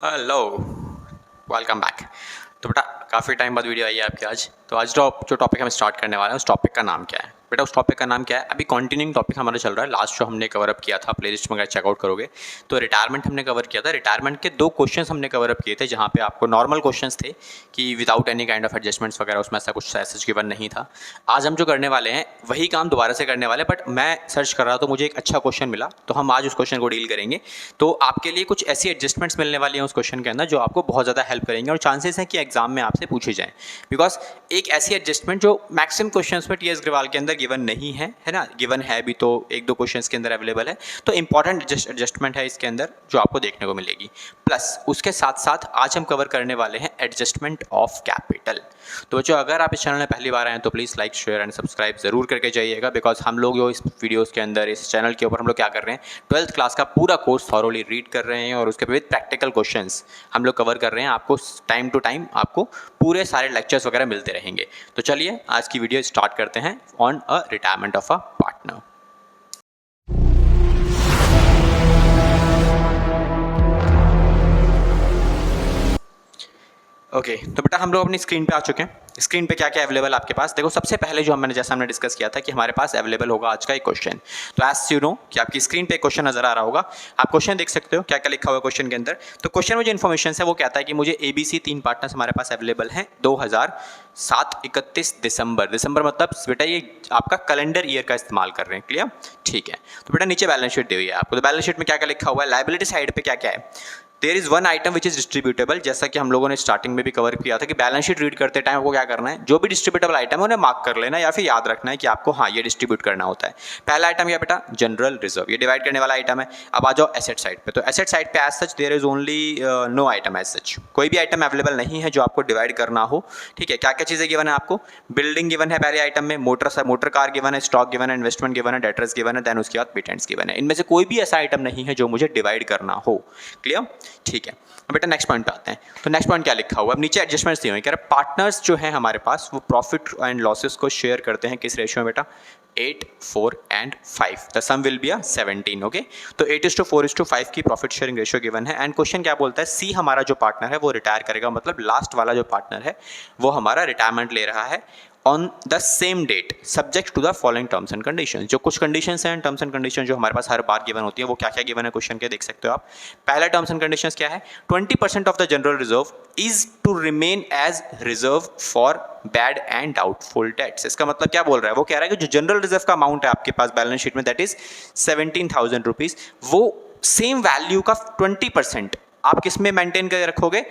Hello, welcome back. तो बेटा काफ़ी टाइम बाद वीडियो आई है आपकी आज। तो आज जो टॉपिक हम स्टार्ट करने वाले हैं उस टॉपिक का नाम क्या है बेटा? उस टॉपिक का नाम क्या है? अभी कंटिन्यूइंग टॉपिक हमारा चल रहा है। लास्ट जो हमने कवर अप किया था, प्लेलिस्ट में अगर चेकआउट करोगे तो रिटायरमेंट हमने कवर किया था। रिटायरमेंट के 2 क्वेश्चंस हमने कवर अप किए थे, जहाँ पे आपको नॉर्मल क्वेश्चंस थे कि without any kind of adjustments वगैरह, उसमें ऐसा कुछ ऐसा गिवन नहीं था। आज हम जो करने वाले हैं वही काम दोबारा से करने वाले हैं, बट मैं सर्च कर रहा था तो मुझे एक अच्छा क्वेश्चन मिला, तो हम आज उस क्वेश्चन को डील करेंगे। तो आपके लिए कुछ ऐसी एडजस्टमेंट्स मिलने वाली हैं उस क्वेश्चन के अंदर जो आपको बहुत ज़्यादा हेल्प करेंगे, और चांसेस हैं कि एग्जाम में आपसे पूछी जाए। बिकॉज एक ऐसी एडजस्टमेंट जो मैक्सिमम क्वेश्चंस में टीएस ग्रेवाल के अंदर गिवन नहीं है ना? गिवन है भी तो 1-2 क्वेश्चंस के अंदर अवेलेबल है, तो इंपॉर्टेंट एडजस्टमेंट है इसके अंदर जो आपको देखने को मिलेगी। प्लस उसके साथ साथ आज हम कवर करने वाले हैं एडजस्टमेंट ऑफ कैपिटल। तो बच्चों, अगर आप इस चैनल में पहली बार आए हैं तो please like, share and subscribe जरूर करके जाइएगा। बिकॉज हम लोग जो इस वीडियोज़ के अंदर, इस चैनल के ऊपर हम लोग क्या कर रहे हैं, 12th क्लास का पूरा कोर्स थॉरोली रीड कर रहे हैं, और उसके विद प्रैक्टिकल क्वेश्चंस हम लोग कवर कर रहे हैं। आपको टाइम टू टाइम आपको पूरे सारे लेक्चर्स वगैरह मिलते रहेंगे। तो चलिए आज की वीडियो स्टार्ट करते हैं on a retirement of a partner. Okay, तो बेटा हम लोग अपनी स्क्रीन पे आ चुके हैं। स्क्रीन पे क्या क्या अवेलेबल आपके पास देखो। सबसे पहले जो हमने डिस्कस किया था कि हमारे पास अवेलेबल होगा आज का एक क्वेश्चन। तो एज यू नो कि आपकी स्क्रीन पे एक क्वेश्चन नजर आ रहा होगा, आप क्वेश्चन देख सकते हो क्या क्या लिखा हुआ है क्वेश्चन के अंदर। तो क्वेश्चन में जो इन्फॉर्मेशन है वो कहता है कि मुझे ABC 3 पार्टनर्स हमारे पास अवेलेबल हैं 2007 31 दिसंबर मतलब बेटा ये आपका कैलेंडर ईयर का इस्तेमाल कर रहे हैं। क्लियर? ठीक है। तो बेटा नीचे बैलेंस शीट दी हुई है आपको। तो बैलेंस शीट में क्या क्या लिखा हुआ है, लायबिलिटी साइड पे क्या क्या है। There is one item which is distributable, जैसा कि हम लोगों ने स्टार्टिंग में भी कवर किया था कि बैलेंस शीट रीड करते टाइम आपको क्या करना है, जो भी डिस्ट्रीब्यूटेबल आइटम है उन्हें मार्क कर लेना या फिर याद रखना है कि आपको हाँ ये डिस्ट्रीब्यूट करना होता है। पहला आइटम क्या बेटा? जनरल रिजर्व, ये डिवाइड करने वाला आइटम है। अब आ जाओ एसेट साइड पे। तो एसेट साइड पे as such there is only no item as such, कोई भी आइटम अवेलेबल नहीं है जो आपको डिवाइड करना हो। ठीक है, क्या क्या चीजें गिवन है आपको? बिल्डिंग गिवन है पहले आइटम में, मोटर कार गिवन है, स्टॉक गिवन है, इन्वेस्टमेंट गिवन है, डेटर्स गिवन है, देन उसके बाद पेटेंट्स गिवन है। इनमें से कोई भी ऐसा आइटम नहीं है जो मुझे डिवाइड करना हो। क्लियर? ठीक है। बेटा नेक्स्ट पॉइंट पे आते हैं। तो नेक्स्ट पॉइंट क्या लिखा हुआ है? अब नीचे एडजस्टमेंट्स दिए हुए हैं। कह रहे पार्टनर्स जो हैं हमारे पास वो प्रॉफिट एंड लॉसेस को शेयर करते हैं किस रेशियो में बेटा? 8, 4 and 5। The sum will be 17। Okay, तो 8:4:5 की प्रॉफिट शेयरिंग रेशियो गिवन है। एंड क्वेश्चन क्या बोलता है? सी हमारा जो पार्टनर है वो रिटायर करेगा, मतलब लास्ट वाला जो पार्टनर है वो हमारा रिटायरमेंट ले रहा है on the same date subject to the following terms and condition. जो कुछ कंडीशंस हैं, टर्म्स एंड कंडीशन जो हमारे पास हर बार गिवन होती है, वो क्या क्या गिवन है क्वेश्चन के देख सकते हो आप। पहला टर्म्स एंड कंडीशंस क्या है? 20% of the general reserve is to remain as reserve for bad and doubtful debts. इसका मतलब क्या बोल रहा है? वो कह रहा है कि जो जनरल रिजर्व का अमाउंट है आपके पास बैलेंस शीट में, दैट इज 17,000 रुपीज, वो सेम वैल्यू का 20% आप किस में मेंटेन कर रखोगे?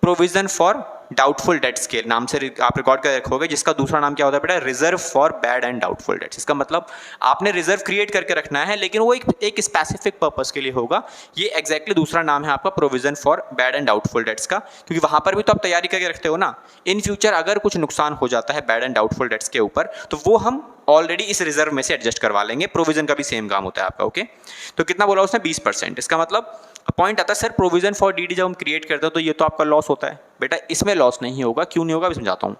प्रोविजन फॉर डाउटफुल डेट्स के नाम से आप रिकॉर्ड कर रखोगे, जिसका दूसरा नाम क्या होता है बेटा? Reserve for bad and doubtful debts. इसका मतलब आपने रिजर्व क्रिएट करके रखना है, लेकिन वो एक स्पेसिफिक पर्पस के लिए होगा। ये एग्जैक्टली दूसरा नाम है आपका provision for bad and doubtful dates का, क्योंकि वहां पर भी तो आप तैयारी करके रखते हो ना। इन फ्यूचर अगर कुछ नुकसान हो जाता है बैड एंड डाउटफुल डेट्स के ऊपर, तो वो हम ऑलरेडी इस रिजर्व में से एडजस्ट करवा लेंगे। प्रोविजन का भी सेम काम होता है आपका। ओके, तो कितना बोला उसने? 20%। इसका मतलब पॉइंट आता है सर प्रोविजन फॉर डीडी जब हम क्रिएट करते हैं तो ये तो आपका लॉस होता है। बेटा इसमें लॉस नहीं होगा। क्यों नहीं होगा अभी समझाता हूं।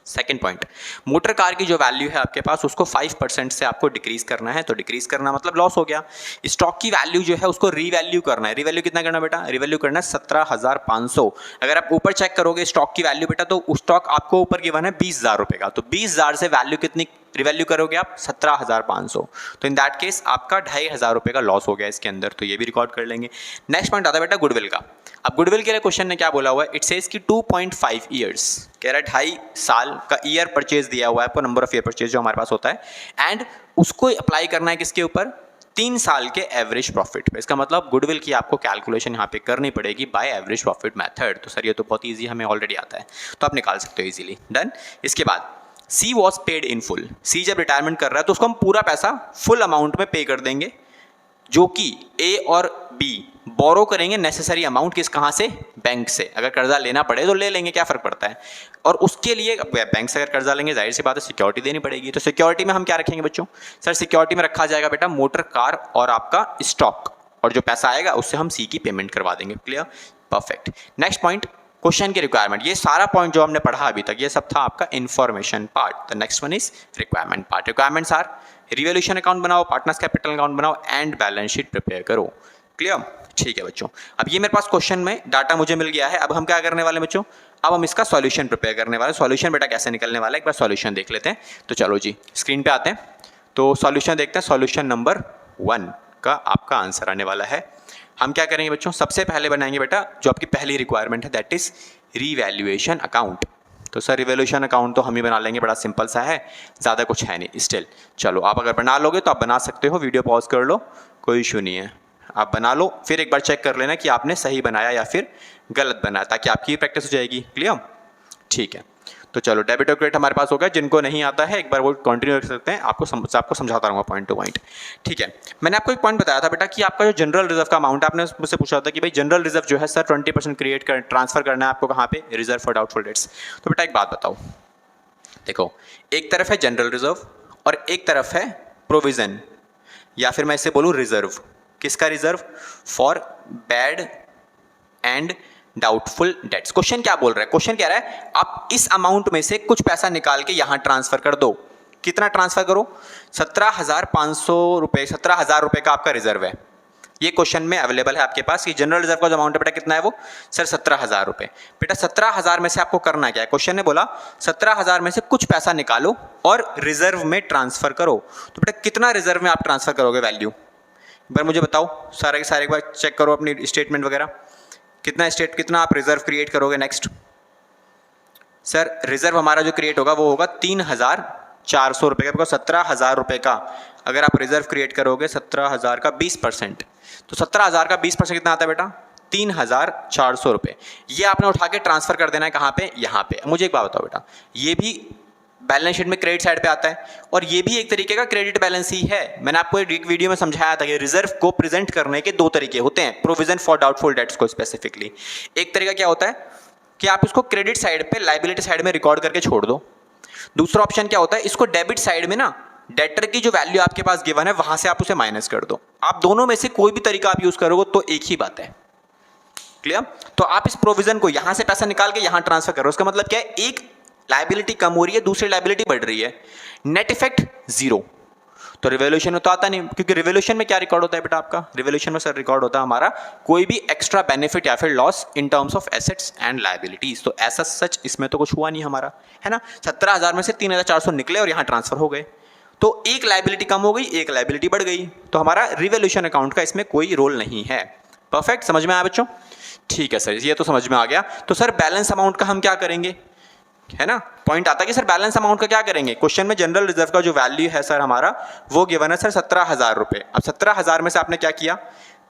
सेकेंड पॉइंट, मोटर कार की जो वैल्यू है आपके पास उसको 5% से आपको डिक्रीज करना है। तो डिक्रीज करना मतलब लॉस हो गया। स्टॉक की वैल्यू जो है उसको रीवैल्यू करना है। रीवैल्यू कितना करना बेटा? रीवैल्यू करना है 17,500। अगर आप ऊपर चेक करोगे स्टॉक की वैल्यू बेटा, तो स्टॉक आपको ऊपर गिवन है 20,000 रुपए का। तो 20,000 से वैल्यू कितनी रिवैल्यू करोगे आप? 17,500। तो इन दैट केस आपका 2,500 रुपए का लॉस हो गया इसके अंदर, तो ये भी रिकॉर्ड कर लेंगे। नेक्स्ट पॉइंट आता है बेटा गुडविल का। अब गुडविल के लिए क्वेश्चन ने क्या बोला हुआ है? इट सेज कि 2.5 ईयर्स, कह रहा है 2.5 साल का ईयर परचेज दिया हुआ है आपको, नंबर ऑफ ईयर परचेज जो हमारे पास होता है, एंड उसको अप्लाई करना है किसके ऊपर? 3 साल के एवरेज प्रॉफिट पे। इसका मतलब गुडविल की आपको कैलकुलेशन यहाँ पे करनी पड़ेगी बाय एवरेज प्रॉफिट मेथड। तो सर ये तो बहुत ईजी, हमें ऑलरेडी आता है, तो आप निकाल सकते हो इजीली। डन। इसके बाद सी वॉज पेड इन फुल। सी जब रिटायरमेंट कर रहा है तो उसको हम पूरा पैसा फुल अमाउंट में पे कर देंगे, जो कि ए और बी बोरो करेंगे नेसेसरी अमाउंट किस कहाँ से? बैंक से। अगर कर्जा लेना पड़े तो ले लेंगे, क्या फर्क पड़ता है। और उसके लिए बैंक से अगर कर्जा लेंगे जाहिर सी बात है सिक्योरिटी देनी पड़ेगी। तो सिक्योरिटी में हम क्या रखेंगे बच्चों? सर सिक्योरिटी में रखा जाएगा बेटा मोटर कार और आपका स्टॉक, और जो पैसा आएगा उससे हम सी की पेमेंट करवा देंगे। Clear? Perfect. Next point, question की रिक्वायरमेंट। ये सारा पॉइंट जो हमने पढ़ा अभी तक ये सब था आपका information part. The next one is requirement part. Requirements are revaluation account बनाओ, पार्टनर्स कैपिटल अकाउंट बनाओ एंड बैलेंस शीट प्रिपेयर करो। क्लियर? ठीक है बच्चों, अब ये मेरे पास क्वेश्चन में डाटा मुझे मिल गया है। अब हम क्या करने वाले बच्चों, अब हम इसका सॉल्यूशन प्रिपेयर करने वाले हैं। सॉल्यूशन बेटा कैसे निकलने वाला है, एक बार सॉल्यूशन देख लेते हैं। तो चलो जी स्क्रीन पे आते हैं, तो सॉल्यूशन देखते हैं। सॉल्यूशन नंबर 1 का आपका आंसर आने वाला है। हम क्या करेंगे बच्चों, सबसे पहले बनाएंगे बेटा जो आपकी पहली रिक्वायरमेंट है, दैट इज रीवैल्यूएशन अकाउंट। तो सर रिवैल्यूएशन अकाउंट तो हम ही बना लेंगे, बड़ा सिंपल सा है, ज़्यादा कुछ है नहीं। स्टिल चलो, आप अगर बना लोगे तो आप बना सकते हो, वीडियो पॉज कर लो, कोई इशू नहीं है, आप बना लो, फिर एक बार चेक कर लेना कि आपने सही बनाया या फिर गलत बनाया, ताकि आपकी प्रैक्टिस हो जाएगी। क्लियर, ठीक है। तो चलो डेबिट और क्रेडिट हमारे पास हो गया। जिनको नहीं आता है एक बार वो कंटिन्यू कर सकते हैं, आपको समझाता रहूँगा पॉइंट टू पॉइंट। ठीक है, मैंने आपको एक पॉइंट बताया था बेटा कि आपका जो जनरल रिजर्व का अमाउंट है, आपने मुझसे पूछा था कि भाई जनरल रिजर्व जो है सर 20% ट्रांसफर करना है आपको कहाँ पे, रिजर्व फॉर डाउटफुल डेट्स। तो बेटा एक बात बताओ, देखो एक तरफ है जनरल रिजर्व और एक तरफ है प्रोविजन, या फिर मैं इसे बोलूँ रिजर्व। किसका reserve, for bad and doubtful dates. Question क्या बोल रहा है, क्वेश्चन कह रहा है आप इस अमाउंट में से कुछ पैसा निकाल के यहां ट्रांसफर कर दो। कितना ट्रांसफर करो, 17,500 रुपए, 17,000 रुपए का आपका रिजर्व है। ये क्वेश्चन में अवेलेबल है आपके पास कि जनरल रिजर्व का जो अमाउंट है बेटा कितना है वो, सर 17,000 रुपए। बेटा 17,000 में से आपको करना क्या है, क्वेश्चन ने बोला 17,000 में से कुछ पैसा निकालो और रिजर्व में ट्रांसफर करो। तो बेटा कितना रिजर्व में आप ट्रांसफर करोगे वैल्यू, एक बार मुझे बताओ, सारे के सारे एक बार चेक करो अपनी स्टेटमेंट वगैरह, कितना आप रिजर्व क्रिएट करोगे। नेक्स्ट सर रिजर्व हमारा जो क्रिएट होगा वो होगा 3,400 रुपये का, बिकॉज 17,000 रुपये का अगर आप रिजर्व क्रिएट करोगे 17,000 का 20%, तो 17,000 का 20% कितना आता है बेटा, 3,400 रुपये। ये आपने उठा के ट्रांसफर कर देना है कहाँ पे, यहाँ पे। मुझे एक बात बताओ बेटा, ये भी बैलेंस शीट में क्रेडिट साइड पे आता है और ये भी एक तरीके का क्रेडिट बैलेंस ही है। मैंने आपको एक वीडियो में समझाया था कि रिजर्व को प्रेजेंट करने के दो तरीके होते हैं, प्रोविजन फॉर डाउटफुल डेट्स को स्पेसिफिकली। एक तरीका क्या होता है कि आप इसको क्रेडिट साइड पे लायबिलिटी साइड में रिकॉर्ड करके छोड़ दो। दूसरा ऑप्शन क्या होता है, इसको डेबिट साइड में ना डेटर की जो वैल्यू आपके पास गिवन है वहां से आप उसे माइनस कर दो। आप दोनों में से कोई भी तरीका आप यूज करोगे तो एक ही बात है। क्लियर, तो आप इस प्रोविजन को यहां से पैसा निकाल के यहां ट्रांसफर करो, उसका मतलब क्या है, एक लायबिलिटी कम हो रही है, दूसरी लायबिलिटी बढ़ रही है, नेट इफेक्ट जीरो। तो रिवॉल्यूशन में तो आता नहीं, क्योंकि रिवॉल्यूशन में क्या रिकॉर्ड होता है बेटा आपका, रिवॉल्यूशन में सर रिकॉर्ड होता है हमारा कोई भी एक्स्ट्रा बेनिफिट या फिर loss in terms of assets and liabilities. तो ऐसा सच इसमें तो कुछ हुआ नहीं हमारा, है ना। 17,000 में से 3,400 निकले और यहां ट्रांसफर हो गए, तो एक लायबिलिटी कम हो गई, एक लायबिलिटी बढ़ गई, तो हमारा रिवॉल्यूशन अकाउंट का इसमें कोई रोल नहीं है। परफेक्ट, समझ में आया बच्चों, ठीक है सर, ये तो समझ में आ गया। तो सर बैलेंस अमाउंट का हम क्या करेंगे, है ना, पॉइंट आता है कि सर बैलेंस अमाउंट का क्या करेंगे। क्वेश्चन में जनरल रिजर्व का जो वैल्यू है सर हमारा वो गिवन है सर 17,000 रुपये। अब 17,000 में से आपने क्या किया,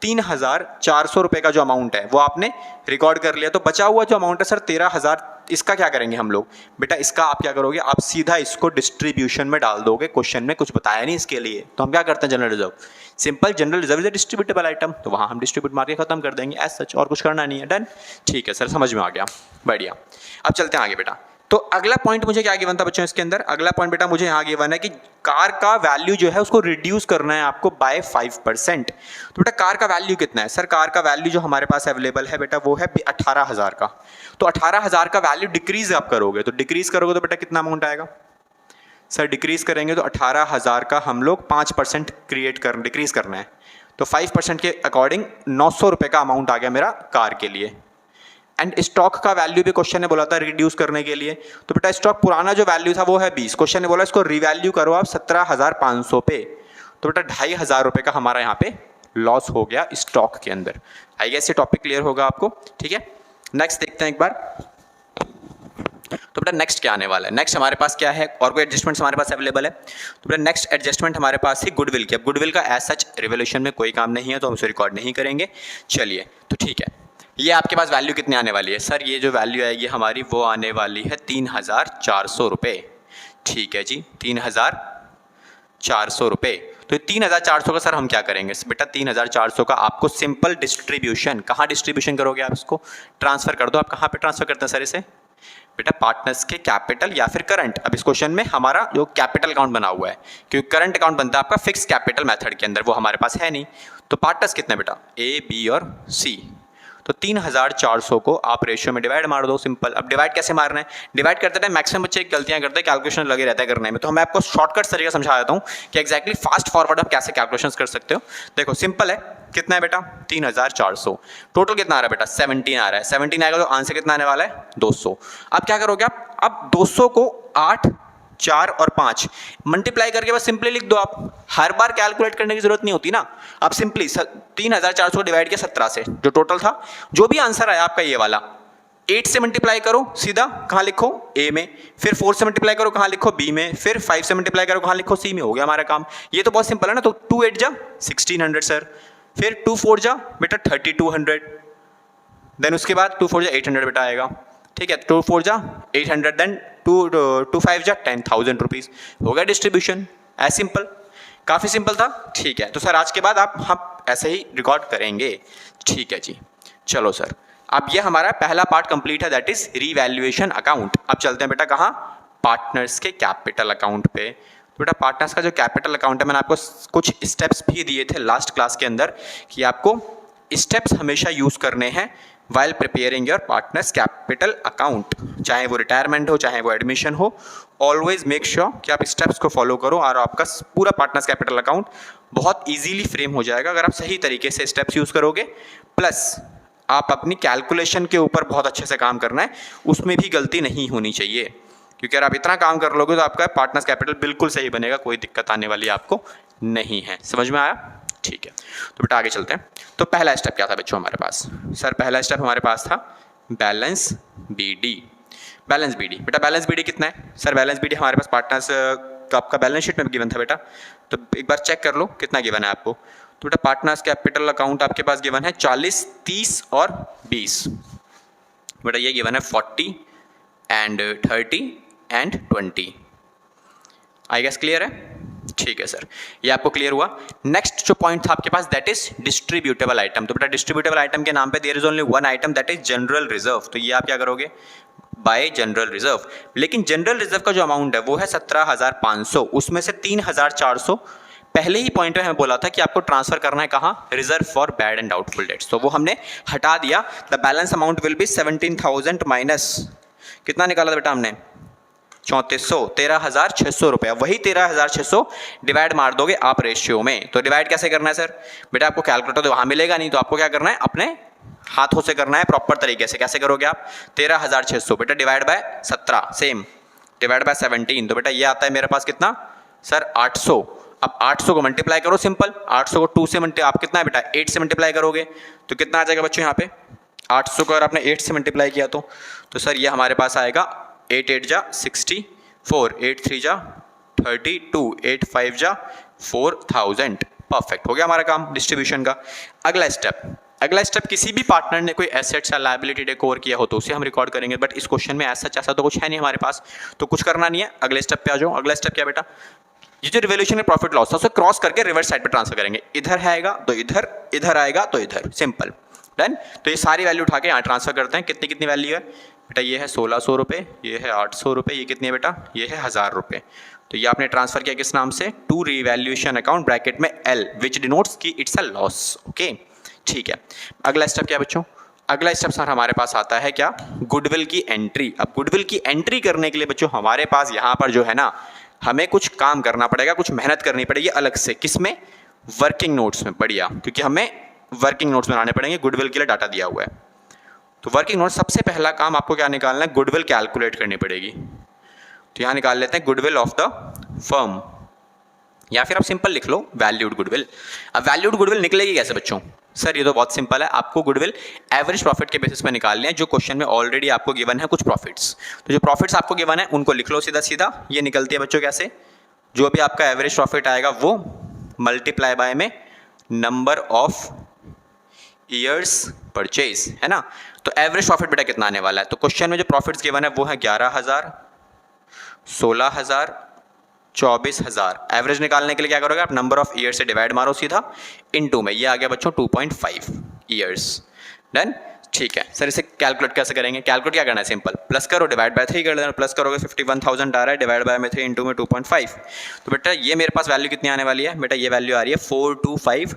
3,400 रुपये का जो अमाउंट है वो आपने रिकॉर्ड कर लिया, तो बचा हुआ जो अमाउंट है सर 13,000, इसका क्या करेंगे हम लोग, बेटा इसका आप क्या करोगे, आप सीधा इसको डिस्ट्रीब्यूशन में डाल दोगे। क्वेश्चन में कुछ बताया नहीं इसके लिए, तो हम क्या करते हैं, general reserve, simple general reserve is a distributable item, तो वहाँ हम डिस्ट्रीब्यूट मार के खत्म कर देंगे एज सच, और कुछ करना नहीं है। डन, ठीक है सर, समझ में आ गया, बढ़िया। अब चलते हैं आगे बेटा। तो अगला पॉइंट मुझे क्या गिवन था बच्चों इसके अंदर, अगला पॉइंट बेटा मुझे यहाँ गिवन है कि कार का वैल्यू जो है उसको रिड्यूस करना है आपको बाय 5%। तो बेटा कार का वैल्यू कितना है, सर कार का वैल्यू जो हमारे पास अवेलेबल है बेटा वो है 18,000 का। तो 18,000 का वैल्यू डिक्रीज आप करोगे, तो डिक्रीज करोगे तो बेटा कितना अमाउंट आएगा, सर डिक्रीज करेंगे तो 18,000 का हम लोग 5% डिक्रीज करना है, तो 5% के अकॉर्डिंग 900 रुपये का अमाउंट आ गया मेरा कार के लिए। एंड स्टॉक का वैल्यू भी क्वेश्चन ने बोला था रिड्यूस करने के लिए, तो बेटा स्टॉक पुराना जो वैल्यू था वो है 20, क्वेश्चन ने बोला इसको रिवैल्यू करो आप 17,500 पे, तो बेटा 2,500 रुपये का हमारा यहाँ पे लॉस हो गया स्टॉक के अंदर। आई गेस ये टॉपिक क्लियर होगा आपको, ठीक है। नेक्स्ट देखते हैं एक बार, तो बेटा नेक्स्ट क्या आने वाला है, नेक्स्ट हमारे पास क्या है, और कोई एडजस्टमेंट हमारे पास अवेलेबल है, तो बेटा नेक्स्ट एडजस्टमेंट हमारे पास है गुडविल की। अब गुडविल का एज सच रिवॉल्यूशन में कोई काम नहीं है तो हम उसे रिकॉर्ड नहीं करेंगे। चलिए तो ठीक है, ये आपके पास वैल्यू कितनी आने वाली है, सर ये जो वैल्यू आएगी हमारी वो आने वाली है 3,400 रुपये, ठीक है जी, 3,400 रुपये। तो 3,400 का सर हम क्या करेंगे बेटा, 3,400 का आपको सिंपल डिस्ट्रीब्यूशन, कहाँ डिस्ट्रीब्यूशन करोगे आप, इसको ट्रांसफर कर दो। आप कहाँ पे ट्रांसफर करते हैं सर इसे, बेटा पार्टनर्स के कैपिटल या फिर करंट। अब इस क्वेश्चन में हमारा जो कैपिटल अकाउंट बना हुआ है, क्योंकि करंट अकाउंट बनता है आपका फिक्स कैपिटल मेथड के अंदर, वो हमारे पास है नहीं, तो पार्टनर्स कितने बेटा, A, B और C, तो 3400 को आप रेशियो में डिवाइड मार दो, सिंपल। अब डिवाइड कैसे मारना है, डिवाइड करते टाइम मैक्सिमम बच्चे गलतियां करते हैं, कैलकुलेशन लगे रहता है करने में, तो मैं आपको शॉर्टकट तरीका समझा देता हूँ कि एक्जैक्टली फास्ट फॉरवर्ड आप कैसे कैलकुलेशन कर सकते हो। देखो सिंपल है, कितना है बेटा 3400, टोटल कितना आ रहा है बेटा 17 आ रहा है, 17 आएगा तो आंसर कितना आने वाला है 200। अब क्या करोगे आप, अब 200 को 8, 4 और 5 मल्टीप्लाई करके बस सिंपली लिख दो। आप हर बार कैलकुलेट करने की जरूरत नहीं होती ना, आप सिंपली 3400 डिवाइड किया 17 से, जो टोटल था, जो भी आंसर आया आपका ये वाला, 8 से मल्टीप्लाई करो सीधा, कहाँ लिखो ए में, फिर 4 से मल्टीप्लाई करो कहाँ लिखो बी में, फिर 5 से मल्टीप्लाई करो कहाँ लिखो सी में, हो गया हमारा काम। ये तो बहुत सिंपल है ना। तो 2 8 जा 1600 सर, फिर 2 4 जा बेटा 3200, देन उसके बाद 2 4 जा 800 बेटा आएगा, ठीक है, 2 4 जा 800, देन 2 5 जा 10,000 रुपीज़, हो गया डिस्ट्रीब्यूशन। एज सिंपल, काफ़ी सिंपल था, ठीक है। तो सर आज के बाद हम ऐसे ही रिकॉर्ड करेंगे, ठीक है जी। चलो सर, अब ये हमारा पहला पार्ट कंप्लीट है, दैट इज रीवैल्यूएशन अकाउंट। अब चलते हैं बेटा कहाँ, पार्टनर्स के कैपिटल अकाउंट पे। तो बेटा पार्टनर्स का जो कैपिटल अकाउंट है, मैंने आपको कुछ स्टेप्स भी दिए थे लास्ट क्लास के अंदर कि आपको स्टेप्स हमेशा यूज़ करने हैं while preparing your partners capital account, चाहे वो रिटायरमेंट हो चाहे वो एडमिशन हो, ऑलवेज मेक श्योर कि आप स्टेप्स को फॉलो करो और आपका पूरा पार्टनर्स कैपिटल अकाउंट बहुत इजीली फ्रेम हो जाएगा अगर आप सही तरीके से स्टेप्स यूज़ करोगे। प्लस आप अपनी कैलकुलेशन के ऊपर बहुत अच्छे से काम करना है, उसमें भी गलती नहीं होनी चाहिए, क्योंकि अगर आप इतना काम कर लोगे तो आपका पार्टनर्स कैपिटल बिल्कुल सही बनेगा, कोई दिक्कत आने वाली आपको नहीं है। समझ में आया, ठीक है। तो बेटा आगे चलते हैं। तो पहला स्टेप क्या था बच्चों हमारे पास, सर पहला स्टेप हमारे पास था बैलेंस बीडी। बैलेंस बीडी, बेटा बैलेंस बीडी कितना है, सर बैलेंस बीडी हमारे पास पार्टनर्स का आपका बैलेंस शीट में गिवन था बेटा, तो एक बार चेक कर लो कितना गिवन है आपको। तो बेटा पार्टनर्स कैपिटल अकाउंट आपके पास गिवन है 40, 30 और 20, बेटा ये गिवन है 40 and 30 and 20। I guess clear है, ठीक है सर, ये आपको क्लियर हुआ। नेक्स्ट जो पॉइंट था आपके पास दैट इज डिस्ट्रीब्यूटेबल आइटम। तो बेटा डिस्ट्रीब्यूटेबल आइटम के नाम पे there is only one item that is general reserve, तो ये आप क्या करोगे बाय जनरल रिजर्व। लेकिन जनरल रिजर्व का जो अमाउंट है वो है 17,500, उसमें से 3,400 पहले ही पॉइंट में हमें बोला था कि आपको ट्रांसफर करना है कहाँ, reserve for bad and doubtful dates, तो वो हमने हटा दिया। The balance amount will be 17,000 minus कितना निकाला था बेटा हमने 3400, 13,600 रुपये। वही 13,600 डिवाइड मार दोगे आप रेशियो में। तो डिवाइड कैसे करना है सर, बेटा आपको कैलकुलेटर तो वहाँ मिलेगा नहीं, तो आपको क्या करना है अपने हाथों से करना है प्रॉपर तरीके से। कैसे करोगे आप, 13,600 बेटा divide by 17, same divide by 17, तो बेटा ये आता है मेरे पास कितना सर 800। अब 800 को मल्टीप्लाई करो, सिंपल 800 को 2 से आप कितना है बेटा 8 से मल्टीप्लाई करोगे तो कितना आ जाएगा बच्चों यहाँ पे 800 को अगर आपने 8 से मल्टीप्लाई किया तो सर ये हमारे पास आएगा 8 8 जा 64, 8 3 जा 32, 8 5 जा 4000। परफेक्ट, हो गया हमारा काम डिस्ट्रीब्यूशन का। अगला स्टेप किसी भी पार्टनर ने कोई एसेट्स या लायबिलिटी डेकोर किया हो तो उसे हम रिकॉर्ड करेंगे, बट इस क्वेश्चन में ऐसा तो कुछ है नहीं हमारे पास, तो कुछ करना नहीं है। अगले स्टेप पे आ जाओ। अगला स्टेप क्या बेटा, ये जो रिवैल्यूएशन प्रॉफिट लॉस था उसे क्रॉस करके रिवर्स साइड पे ट्रांसफर करेंगे। इधर आएगा तो इधर, इधर आएगा तो इधर, सिंपल डन। तो ये सारी वैल्यू उठा के यहाँ ट्रांसफर करते हैं। कितनी कितनी वैल्यू है बेटा, ये है 1600 रुपये, ये है 800 रुपये, ये कितनी है बेटा, ये है 1000 रुपये। तो ये आपने ट्रांसफर किया किस नाम से, टू रिवैल्यूएशन अकाउंट ब्रैकेट में एल विच डिनोट्स की इट्स अ लॉस। ओके ठीक है। अगला स्टेप क्या बच्चों, अगला स्टेप सर हमारे पास आता है क्या, गुडविल की एंट्री। अब गुडविल की एंट्री करने के लिए बच्चों हमारे पास यहाँ पर जो है ना हमें कुछ काम करना पड़ेगा, कुछ मेहनत करनी पड़ेगी अलग से। किसमें, वर्किंग नोट्स में। बढ़िया, क्योंकि हमें वर्किंग नोट्स बनाने पड़ेंगे, गुडविल के लिए डाटा दिया हुआ है। तो वर्किंग नोट सबसे पहला काम आपको क्या निकालना है, गुडविल कैलकुलेट करनी पड़ेगी। तो यहाँ निकाल लेते हैं गुडविल ऑफ द फर्म, या फिर आप सिंपल लिख लो वैल्यूड गुडविल। अब वैल्यूड गुडविल निकलेगी कैसे बच्चों, सर ये तो बहुत सिंपल है, आपको गुडविल एवरेज प्रॉफिट के बेसिस पे निकालने हैं। जो क्वेश्चन में ऑलरेडी आपको गिवन है कुछ प्रॉफिट्स, तो जो प्रॉफिट्स आपको गिवन है उनको लिख लो सीधा सीधा। ये निकलती है बच्चों कैसे, जो भी आपका एवरेज प्रॉफिट आएगा वो मल्टीप्लाई बाय में नंबर ऑफ ईयर्स परचेज, है ना। तो एवरेज प्रॉफिट बेटा कितना आने वाला है, तो क्वेश्चन में जो प्रॉफिट्स गिवन है वो है 11,000, 16,000, 24,000। एवरेज निकालने के लिए क्या करोगे आप, नंबर ऑफ ईयर से डिवाइड मारो सीधा इनटू में, ये आ गया बच्चों 2.5 ईयर्स। डन, ठीक है सर। इसे कैलकुलेट कैसे करेंगे, कैलकुलेट क्या करना है, सिंपल प्लस करो, डिवाइड बाय 3 कर देना। प्लस करोगे 51,000 आ रहा है, डिवाइड बाय में 3 इंटू में 2.5। तो बेटा ये मेरे पास वैल्यू कितनी आने वाली है बेटा, ये वैल्यू आ रही है 425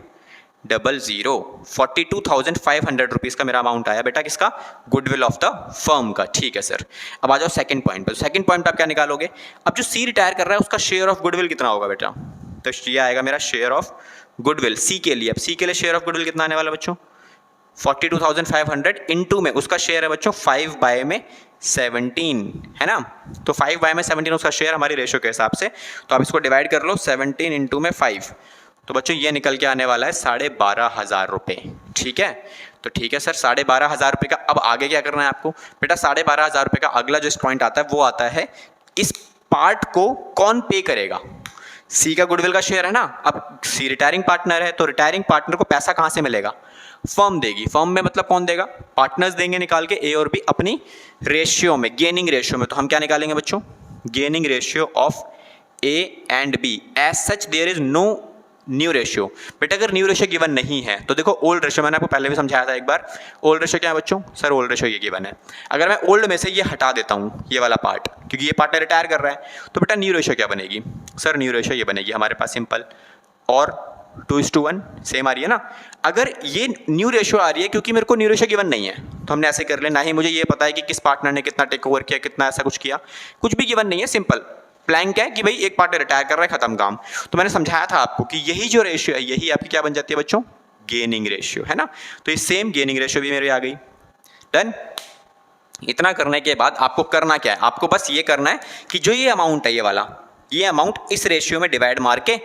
42,500 रुपीज़ का मेरा अमाउंट आया बेटा किसका, गुडविल ऑफ द फर्म का। ठीक है सर, अब आ जाओ सेकंड पॉइंट पर। सेकंड पॉइंट पर आप क्या निकालोगे, अब जो सी रिटायर कर रहा है उसका शेयर ऑफ गुडविल कितना होगा बेटा, तो ये आएगा मेरा शेयर ऑफ गुडविल सी के लिए। अब सी के लिए शेयर ऑफ गुडविल कितना आने वाला बच्चों, 42,500 इंटू में उसका शेयर है बच्चों 5/17 है ना, तो 5/17 उसका शेयर हमारी रेशो के हिसाब से, तो आप इसको डिवाइड कर लो 17 इंटू में 5, तो बच्चों ये निकल के आने वाला है 12,500 रुपये। ठीक है, तो ठीक है सर 12,500 रुपये का अब आगे क्या करना है आपको बेटा, 12,500 रुपये का अगला जो पॉइंट आता है वो आता है इस पार्ट को कौन पे करेगा। सी का गुडविल का शेयर है ना, अब सी रिटायरिंग पार्टनर है तो रिटायरिंग पार्टनर को पैसा कहाँ से मिलेगा, फर्म देगी। फर्म में मतलब कौन देगा, पार्टनर्स देंगे निकाल के ए और बी अपनी रेशियो में, गेनिंग रेशियो में। तो हम क्या निकालेंगे बच्चों, gaining ratio of A and B. As such there is no new ratio. बेटा अगर न्यू रेशियो गिवन नहीं है तो देखो ओल्ड रेशियो, मैंने आपको पहले भी समझाया था एक बार, ओल्ड रेशियो क्या है बच्चों, सर ओल्ड रेशियो ये गिवन है। अगर मैं ओल्ड में से ये हटा देता हूँ ये वाला पार्ट, क्योंकि ये पार्टनर रिटायर कर रहा है, तो बेटा न्यू रेशियो क्या बनेगी, सर न्यू रेशियो ये बनेगी हमारे पास सिंपल, और 2:1 सेम आ रही है ना। अगर ये न्यू रेशियो आ रही है क्योंकि मेरे को न्यू रेशियो गिवन नहीं है तो हमने ऐसे कर लिया, ना ही मुझे ये पता है कि किस पार्टनर ने कितना टेक ओवर किया, कितना ऐसा कुछ किया, कुछ भी गिवन नहीं है, सिंपल प्लैंक है कि भाई एक पार्टनर रिटायर कर रहा है, खत्म काम। तो मैंने समझाया था आपको कि यही जो रेशियो है यही आपकी क्या बन जाती है बच्चों, गेनिंग रेशियो है ना। तो ये सेम गेनिंग रेशियो भी मेरी आ गई। डन। इतना करने के बाद आपको करना क्या है, आपको बस ये करना है कि जो ये अमाउंट है ये वाला, ये अमाउंट इस रेशियो में डिवाइड मार के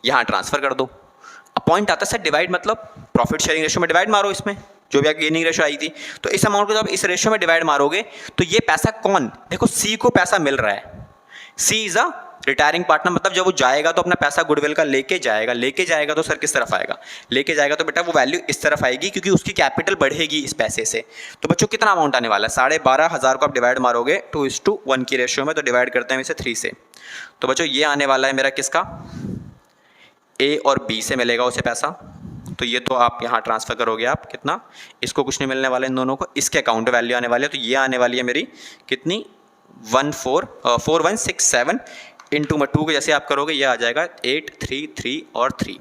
यहाँ ट्रांसफर कर दो। अब पॉइंट आता है सर डिवाइड मतलब प्रॉफिट शेयरिंग रेशियो में डिवाइड मारो, इसमें जो भी आपकी गेनिंग रेशियो आई थी, तो इस अमाउंट को जब इस रेशियो में डिवाइड मारोगे तो ये पैसा कौन, देखो सी को पैसा मिल रहा है, सी इज अ रिटायरिंग पार्टनर, मतलब जब वो जाएगा तो अपना पैसा गुडविल का लेके जाएगा तो सर किस तरफ आएगा, लेके जाएगा तो बेटा वो वैल्यू इस तरफ आएगी क्योंकि उसकी कैपिटल बढ़ेगी इस पैसे से। तो बच्चों कितना अमाउंट आने वाला है, 12,500 को आप डिवाइड मारोगे 2:1 की रेशियो में, तो डिवाइड करते हैं इसे 3 से, तो बच्चों ये आने वाला है मेरा किसका, ए और बी से मिलेगा उसे पैसा, तो ये तो आप यहाँ ट्रांसफर करोगे आप कितना, इसको कुछ नहीं मिलने वाला इन दोनों को, इसके अकाउंट वैल्यू आने वाली है, तो ये आने वाली है मेरी कितनी 4167 इंटू में 2 के जैसे आप करोगे ये आ जाएगा 833 और 3।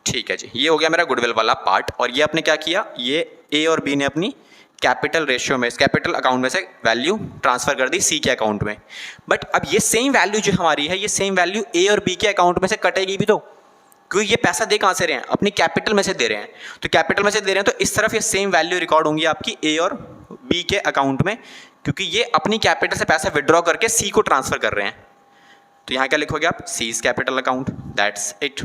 ठीक है जी, ये हो गया मेरा गुडविल वाला पार्ट। और ये आपने क्या किया, ये ए और बी ने अपनी कैपिटल रेशियो में, इस कैपिटल अकाउंट में से वैल्यू ट्रांसफर कर दी सी के अकाउंट में। बट अब ये सेम वैल्यू जो हमारी है, ये सेम वैल्यू ए और बी के अकाउंट में से कटेगी भी, तो क्योंकि ये पैसा दे कहाँ से रहे हैं, अपनी कैपिटल में से दे रहे हैं, तो कैपिटल में से दे रहे हैं तो इस तरफ ये सेम वैल्यू रिकॉर्ड होंगी आपकी ए और बी के अकाउंट में, क्योंकि ये अपनी कैपिटल से पैसा विड्रॉ करके सी को ट्रांसफर कर रहे हैं। तो यहाँ क्या लिखोगे आप, seize capital account, that's it.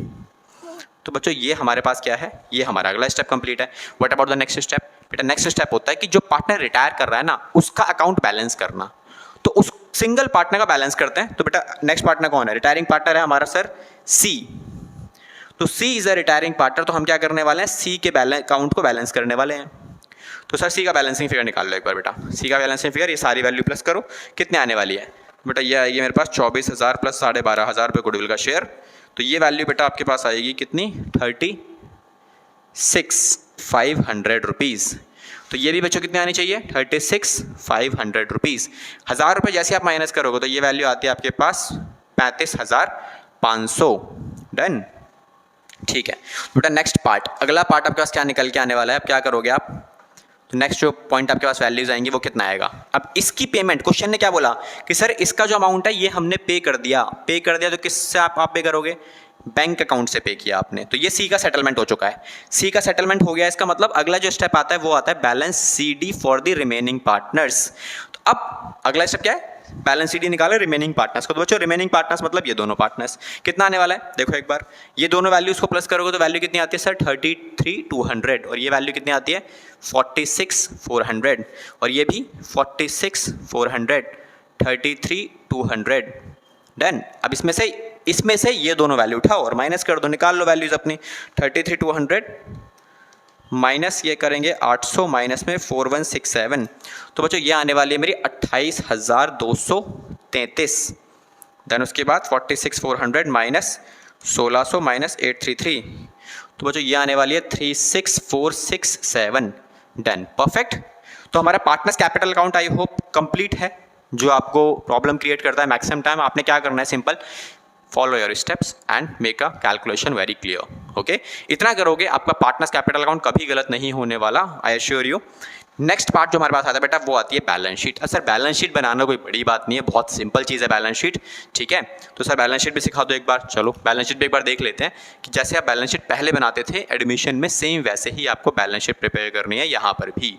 तो बच्चों ये हमारे पास क्या है, ये हमारा अगला स्टेप कंप्लीट है। What about the next step, बेटा नेक्स्ट स्टेप होता है कि जो पार्टनर रिटायर कर रहा है ना उसका अकाउंट बैलेंस करना। तो उस सिंगल पार्टनर का बैलेंस करते हैं। तो बेटा नेक्स्ट पार्टनर कौन है, रिटायरिंग पार्टनर है हमारा सर सी। तो सी इज अ रिटायरिंग पार्टनर, तो हम क्या करने वाले हैं, सी के बैलेंस अकाउंट को बैलेंस करने वाले हैं। तो सर सी का बैलेंसिंग फिगर निकाल लो एक बार बेटा, सी का बैलेंसिंग फिगर, ये सारी वैल्यू प्लस करो, कितने आने वाली है बेटा, ये आएगी मेरे पास 24,000 प्लस 12,500 रुपये गुडविल का शेयर। तो ये वैल्यू बेटा आपके पास आएगी कितनी, 36,500 रुपीज़। तो ये भी बच्चों कितने आनी चाहिए, 36,500 रुपीज़। 1,000 रुपये जैसे आप माइनस करोगे तो ये वैल्यू आती है आपके पास 35,500। डन। ठीक है बेटा नेक्स्ट पार्ट, अगला पार्ट आपके पास क्या निकल के आने वाला है, अब क्या करोगे आप, तो नेक्स्ट जो पॉइंट आपके पास वैल्यूज आएंगी वो कितना आएगा। अब इसकी पेमेंट, क्वेश्चन ने क्या बोला कि सर इसका जो अमाउंट है ये हमने पे कर दिया तो किससे आप पे करोगे, बैंक अकाउंट से पे किया आपने। तो ये सी का सेटलमेंट हो चुका है, सी का सेटलमेंट हो गया, इसका मतलब अगला जो स्टेप आता है वो आता है balance C D for the remaining partners. तो अब अगला स्टेप क्या है, बैलेंस सी डी निकाले रिमेनिंग पार्टनर्स को। तो बच्चों रिमेनिंग पार्टनर्स मतलब ये दोनों पार्टनर्स, कितना आने वाला है देखो एक बार, ये दोनों वैल्यूज को प्लस करोगे तो वैल्यू कितनी आती है सर 33,200, और ये वैल्यू कितनी आती है 46,400, और ये भी 46,400, 33,200। डन। अब इसमें से ये दोनों वैल्यू उठाओ और माइनस कर दो, निकाल लो वैल्यूज अपनी, 33,200 माइनस ये करेंगे 800 माइनस में 4167, तो बच्चों ये आने वाली है मेरी 28,233। देन उसके बाद 46,400 माइनस 1,600 माइनस 833, तो बच्चों ये आने वाली है 36,467। Done, perfect. तो हमारा partners capital account I hope complete है, जो आपको प्रॉब्लम क्रिएट करता है मैक्सिमम टाइम। आपने क्या करना है, simple follow your steps and make a calculation very clear. Okay, इतना करोगे आपका पार्टनर्स कैपिटल अकाउंट कभी गलत नहीं होने वाला, I assure you. Next part जो हमारे पास आता है बेटा वो आती है balance sheet. Sir balance sheet बनाना कोई बड़ी बात नहीं है, बहुत सिंपल चीज़ है बैलेंस शीट, ठीक है। तो सर बैलेंस शीट भी सिखा दो एक बार। चलो बैलेंस शीट भी एक बार देख लेते हैं कि जैसे आप बैलेंस शीट पहले बनाते थे एडमिशन में, सेम वैसे ही आपको बैलेंस शीट प्रिपेयर करनी है यहाँ पर भी।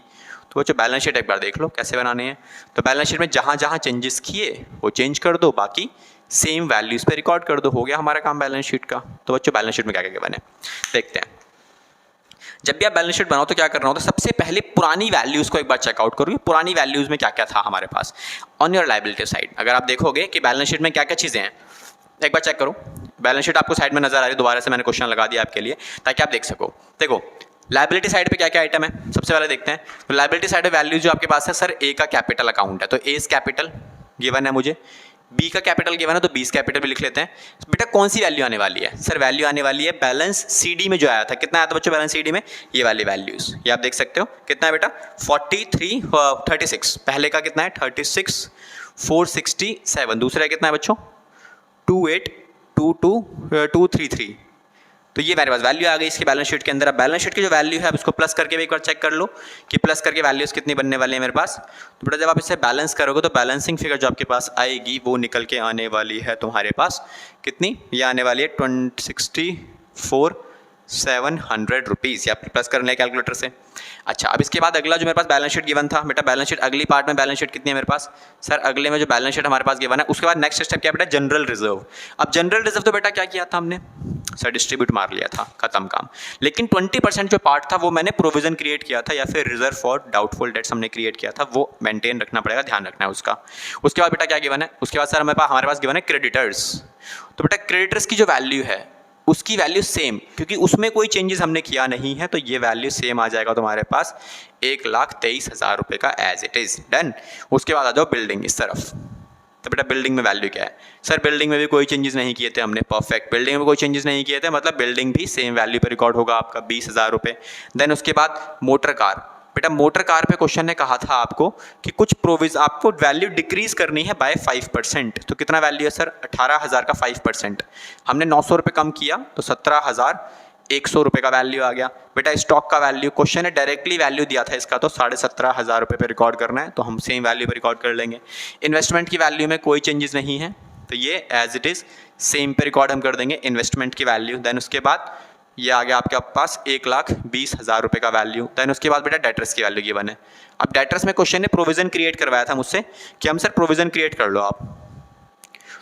तो बच्चों बैलेंस शीट एक बार देख लो कैसे बनाने हैं। तो बैलेंस शीट में जहाँ जहाँ चेंजेस किए वो चेंज कर दो, बाकी सेम वैल्यूज़ पे रिकॉर्ड कर दो, हो गया हमारा काम बैलेंस शीट का। तो बच्चों बैलेंस शीट में क्या क्या बने देखते हैं। जब भी आप बैलेंस शीट बनाओ तो क्या करना होता है, सबसे पहले पुरानी वैल्यूज़ को एक बार चेकआउट करो, पुरानी वैल्यूज़ में क्या क्या था हमारे pass on your liability side. अगर आप देखोगे कि बैलेंस शीट में क्या क्या चीज़ें हैं, एक बार चेक करो। बैलेंस शीट आपको साइड में नजर आ रही है, दोबारा से मैंने क्वेश्चन लगा दिया आपके लिए ताकि आप देख सको। देखो लायबिलिटी साइड पे क्या क्या आइटम है, सबसे पहले देखते हैं। तो लायबिलिटी साइड पे वैल्यू जो आपके पास है, सर ए का कैपिटल अकाउंट है तो एज कैपिटल गिवन है मुझे, बी का कैपिटल गिवन है तो बीस कैपिटल भी लिख लेते हैं। बेटा कौन सी वैल्यू आने वाली है, सर वैल्यू आने वाली है बैलेंस सीडी में जो आया था, कितना आया था बच्चों बैलेंस सीडी में, ये वाली वैल्यूज, ये आप देख सकते हो कितना है बेटा 36, पहले का कितना है 36 467, दूसरा कितना है बच्चों 2822233। तो ये मेरे पास वैल्यू आ गई इसकी बैलेंस शीट के अंदर। अब बैलेंस शीट की जो वैल्यू है अब इसको प्लस करके भी एक बार चेक कर लो कि प्लस करके वैल्यूज कितनी बनने वाली है मेरे पास। तो बेटा जब आप इसे बैलेंस करोगे तो बैलेंसिंग फिगर जो आपके पास आएगी वो निकल के आने वाली है तुम्हारे पास कितनी, ये आने वाली है 264,700 रुपीज़, या प्लस कर लें कैलकुलेटर से। अच्छा अब इसके बाद अगला जो मेरे पास बैलेंस शीट गिवन था बेटा, बैलेंस शीट अगली पार्ट में बैलेंस शीट कितनी है मेरे पास, सर अगले में जो बैलेंस शीट हमारे पास गिवन है उसके बाद नेक्स्ट स्टेप क्या बेटा जनरल रिजर्व। अब जनरल रिजर्व तो बेटा क्या किया था हमने, सर डिस्ट्रीब्यूट मार लिया था, खत्म काम। लेकिन 20% जो पार्ट था वो मैंने प्रोविजन क्रिएट किया था या फिर रिजर्व फॉर डाउटफुल डेट्स हमने क्रिएट किया था, वो मेंटेन रखना पड़ेगा, ध्यान रखना है उसका। उसके बाद बेटा क्या गिवन है, उसके बाद सर हमारे पास गिवन है क्रेडिटर्स। तो बेटा क्रेडिटर्स की जो वैल्यू है उसकी वैल्यू सेम, क्योंकि उसमें कोई चेंजेस हमने किया नहीं है तो ये वैल्यू सेम आ जाएगा तुम्हारे पास 1,23,000 रुपये का एज इट इज़ डन। उसके बाद आ जाओ बिल्डिंग इस तरफ। तो बेटा बिल्डिंग में वैल्यू क्या है, सर बिल्डिंग में भी कोई चेंजेस नहीं किए थे हमने, परफेक्ट, बिल्डिंग में कोई चेंजेस नहीं किए थे, मतलब बिल्डिंग भी सेम वैल्यू पर रिकॉर्ड होगा आपका 20,000 रुपये। देन उसके बाद मोटर कार, बेटा मोटर कार पे क्वेश्चन ने कहा था आपको कि कुछ आपको वैल्यू डिक्रीज करनी है बाय 5%। तो कितना वैल्यू है सर 18,000 का 5%, हमने 900 रुपये कम किया तो 17,100 रुपये का वैल्यू आ गया। बेटा स्टॉक का वैल्यू क्वेश्चन ने डायरेक्टली वैल्यू दिया था इसका, तो 17,500 रुपये पे रिकॉर्ड करना है तो हम सेम वैल्यू पे रिकॉर्ड कर लेंगे। इन्वेस्टमेंट की वैल्यू में कोई चेंजेस नहीं है तो ये एज इट इज़ सेम पे रिकॉर्ड हम कर देंगे इन्वेस्टमेंट की वैल्यू। देन उसके बाद ये आ गया आपके पास 1,20,000 रुपये का वैल्यू। देन उसके बाद बेटा डेटर्स की वैल्यू गिवन है। अब डेटर्स में क्वेश्चन ने प्रोविजन क्रिएट करवाया था मुझसे कि हम सर प्रोविजन क्रिएट कर लो आप।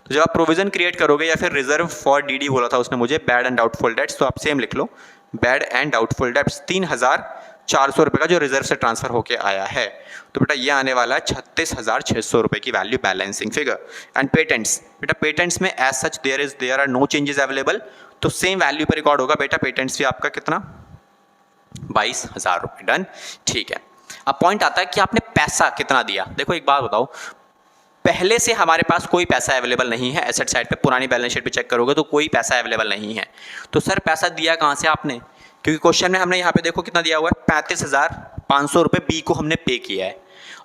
तो जब आप प्रोविजन क्रिएट करोगे या फिर रिजर्व फॉर डीडी बोला था उसने मुझे, बैड एंड डाउटफुल डेट्स, तो आप सेम लिख लो बैड एंड डाउटफुल डेट्स 3,400 रुपये का जो रिजर्व से ट्रांसफर होके आया है। तो बेटा ये आने वाला है 36,600 रुपये की value balancing figure. And patents, बेटा पेटेंट्स में as such there are no changes available, तो सेम वैल्यू पर रिकॉर्ड होगा बेटा पेटेंट्स भी आपका कितना 22,000 रुपये डन, ठीक है। अब पॉइंट आता है कि आपने पैसा कितना दिया। देखो एक बात बताओ, पहले से हमारे पास कोई पैसा अवेलेबल नहीं है एसेट साइड पे, पुरानी बैलेंस शीट पे चेक करोगे तो कोई पैसा अवेलेबल नहीं है। तो सर पैसा दिया कहाँ से आपने, क्योंकि क्वेश्चन में हमने यहाँ पे देखो कितना दिया हुआ है 35,500 रुपये बी को हमने पे किया है।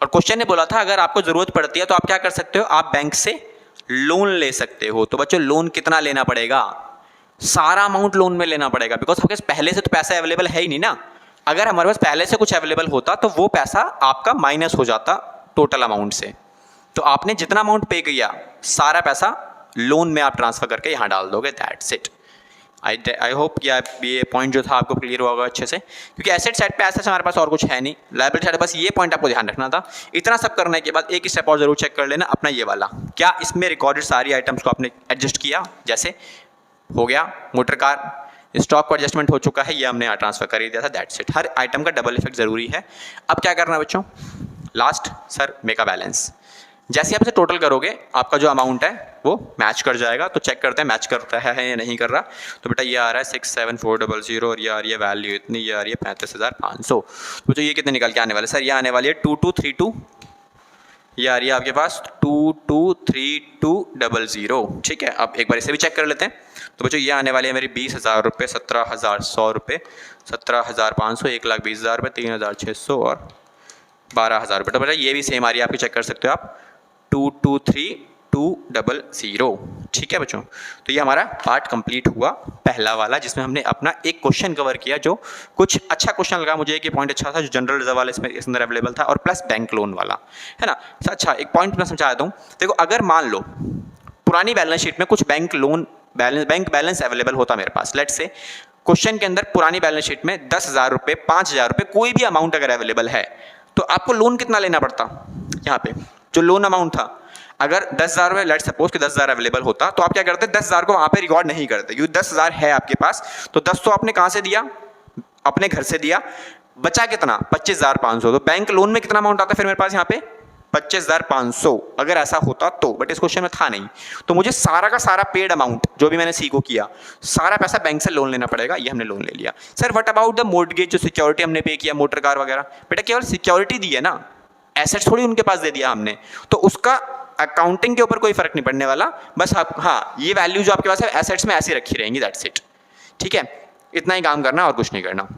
और क्वेश्चन ने बोला था अगर आपको ज़रूरत पड़ती है तो आप क्या कर सकते हो, आप बैंक से लोन ले सकते हो। तो बच्चों लोन कितना लेना पड़ेगा, सारा अमाउंट लोन में लेना पड़ेगा, बिकॉज आपके पहले से तो पैसा अवेलेबल है ही नहीं ना। अगर हमारे पास पहले से कुछ अवेलेबल होता तो वो पैसा आपका माइनस हो जाता टोटल अमाउंट से। तो आपने जितना अमाउंट पे किया सारा पैसा लोन में आप ट्रांसफर करके यहाँ डाल दोगे, दैट्स इट। आई होप कि आप ये पॉइंट जो था आपको क्लियर होगा अच्छे से, क्योंकि एसेट साइड पे ऐसा हमारे पास और कुछ है नहीं, लायबिलिटी साइड बस ये पॉइंट आपको ध्यान रखना था। इतना सब करने के बाद एक स्टेप और जरूर चेक कर लेना अपना ये वाला, क्या इसमें रिकॉर्डेड सारी आइटम्स को आपने एडजस्ट किया, जैसे हो गया मोटर कार, स्टॉक को एडजस्टमेंट हो चुका है, ये हमने यहाँ ट्रांसफर कर ही दिया था, दैट्स इट। हर आइटम का डबल इफेक्ट जरूरी है। अब क्या करना है बच्चों, last sir make a balance. जैसे आप इसे टोटल करोगे आपका जो अमाउंट है वो मैच कर जाएगा। तो चेक करते हैं मैच करता है या नहीं कर रहा। तो बेटा ये आ रहा है 67400 और ये आ रही है वैल्यू इतनी, ये आ रही है 35,500। तो जो ये कितने निकल के आने वाले सर, ये आने वाली है 2232, ये आ रही है आपके पास 223200, ठीक है। अब एक बार इसे भी चेक कर लेते हैं। तो बच्चों ये आने वाली है मेरी 20,000 रुपये, 17,100 रुपये, 17,500, 1,20,000 रुपये, 3,600 और 12,000 रुपये। तो बेटा ये भी सेम आ रही है आपकी, चेक कर सकते हो आप 223200। ठीक है बच्चों, तो ये हमारा पार्ट कंप्लीट हुआ पहला वाला, जिसमें हमने अपना एक क्वेश्चन कवर किया जो कुछ अच्छा क्वेश्चन लगा मुझे, कि पॉइंट अच्छा था, जो जनरल रिजर्व वाला इसमें इस अंदर अवेलेबल था, और प्लस बैंक लोन वाला, है ना। अच्छा, एक पॉइंट मैं समझा दूँ। देखो, अगर मान लो पुरानी बैलेंस शीट में कुछ bank loan bank balance available होता मेरे पास, लेट्स से क्वेश्चन के अंदर पुरानी बैलेंस शीट में 10,000 रुपये, 5,000 रुपये, कोई भी अमाउंट अगर अवेलेबल है, तो आपको लोन कितना लेना पड़ता। यहाँ पे जो लोन अमाउंट था, अगर 10,000 रुपये, लेट्स सपोज कि 10,000 अवेलेबल होता, तो आप क्या करते, 10,000 को वहाँ पे रिकॉर्ड नहीं करते, क्योंकि 10,000 है आपके पास, तो 10 तो आपने कहाँ से दिया, अपने घर से दिया, बचा कितना, 25,500। तो बैंक लोन में कितना अमाउंट आता है फिर मेरे पास यहाँ पे, 25,500, अगर ऐसा होता तो, बट इस क्वेश्चन में था नहीं, तो मुझे सारा का सारा पेड अमाउंट जो भी मैंने सी को किया, सारा पैसा बैंक से लोन लेना पड़ेगा। ये हमने लोन ले लिया। Sir what about the mortgage, जो सिक्योरिटी हमने पे किया, मोटर कार वगैरह, बेटा केवल सिक्योरिटी दी है ना, एसेट्स थोड़ी उनके पास दे दिया हमने, तो उसका अकाउंटिंग के ऊपर कोई फर्क नहीं पड़ने वाला। बस आप, हाँ, ये वैल्यू जो आपके पास है एसेट्स में ऐसी रखी रहेंगी, दैट्स इट। ठीक है, इतना ही काम करना और कुछ नहीं करना।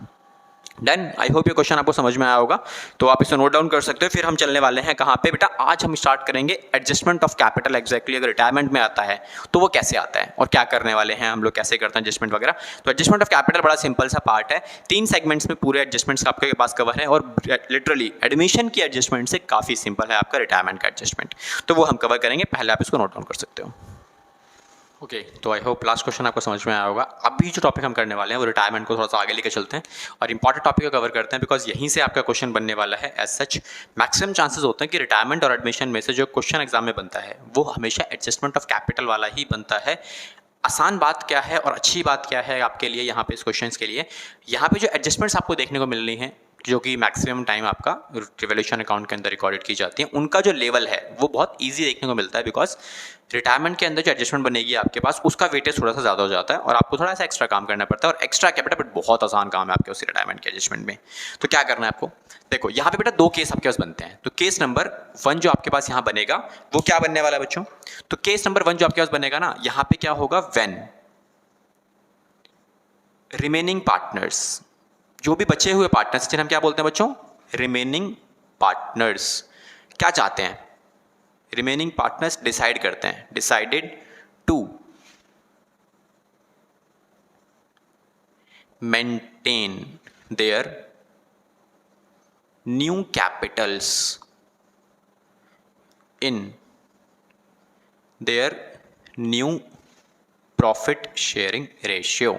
डन। आई होप ये क्वेश्चन आपको समझ में आया होगा, तो आप इसे नोट डाउन कर सकते हो। फिर हम चलने वाले हैं कहाँ पे बेटा, आज हम स्टार्ट करेंगे एडजस्टमेंट ऑफ कैपिटल। एग्जैक्टली अगर रिटायरमेंट में आता है तो वो कैसे आता है और क्या करने वाले हैं हम लोग, कैसे करते हैं एडजस्टमेंट वगैरह। तो एडजस्टमेंट ऑफ कैपिटल बड़ा सिंपल सा पार्ट है, 3 सेगमेंट्स में पूरे एडजस्टमेंट्स आपके पास कवर है, और लिटरली एडमिशन की एडजस्टमेंट से काफ़ी सिंपल है आपका रिटायरमेंट का एडजस्टमेंट, तो वो हम कवर करेंगे। पहले आप इसको नोट डाउन कर सकते हो। ओके, तो आई होप लास्ट क्वेश्चन आपको समझ में आया होगा। अभी जो टॉपिक हम करने वाले हैं वो रिटायरमेंट को थोड़ा सा आगे लेकर चलते हैं और इंपॉर्टेंट टॉपिक को कवर करते हैं, बिकॉज यहीं से आपका क्वेश्चन बनने वाला है। एज सच मैक्सिमम चांसेस होते हैं कि रिटायरमेंट और एडमिशन में से जो क्वेश्चन एग्जाम में बनता है वो हमेशा एडजस्टमेंट ऑफ कैपिटल वाला ही बनता है। आसान बात क्या है और अच्छी बात क्या है आपके लिए यहाँ पे इस क्वेश्चन के लिए, यहाँ पे जो एडजस्टमेंट्स आपको देखने को मिल रही हैं, जो कि मैक्सिमम टाइम आपका रिवोल्यूशन अकाउंट के अंदर रिकॉर्डेड की जाती है, उनका जो लेवल है वो बहुत इजी देखने को मिलता है, बिकॉज रिटायरमेंट के अंदर जो एडजस्टमेंट बनेगी आपके पास उसका वेटेज थोड़ा सा ज़्यादा हो जाता है और आपको थोड़ा सा एक्स्ट्रा काम करना पड़ता है, और एक्स्ट्रा क्या बेटा, बट बहुत आसान काम है आपके उस रिटायरमेंट के एडजस्टमेंट में। तो क्या करना है आपको, देखो यहाँ पे बेटा 2 केस आपके पास बनते हैं। तो केस नंबर 1 जो आपके पास यहाँ बनेगा वो क्या बनने वाला है बच्चों, तो केस नंबर 1 जो आपके पास बनेगा ना, यहाँ पे क्या होगा, व्हेन रिमेनिंग पार्टनर्स, जो भी बचे हुए पार्टनर्स जिन्हें हम क्या बोलते हैं बच्चों, रिमेनिंग पार्टनर्स, क्या चाहते हैं, रिमेनिंग पार्टनर्स डिसाइड करते हैं, decided to maintain their new capitals in their new profit sharing ratio.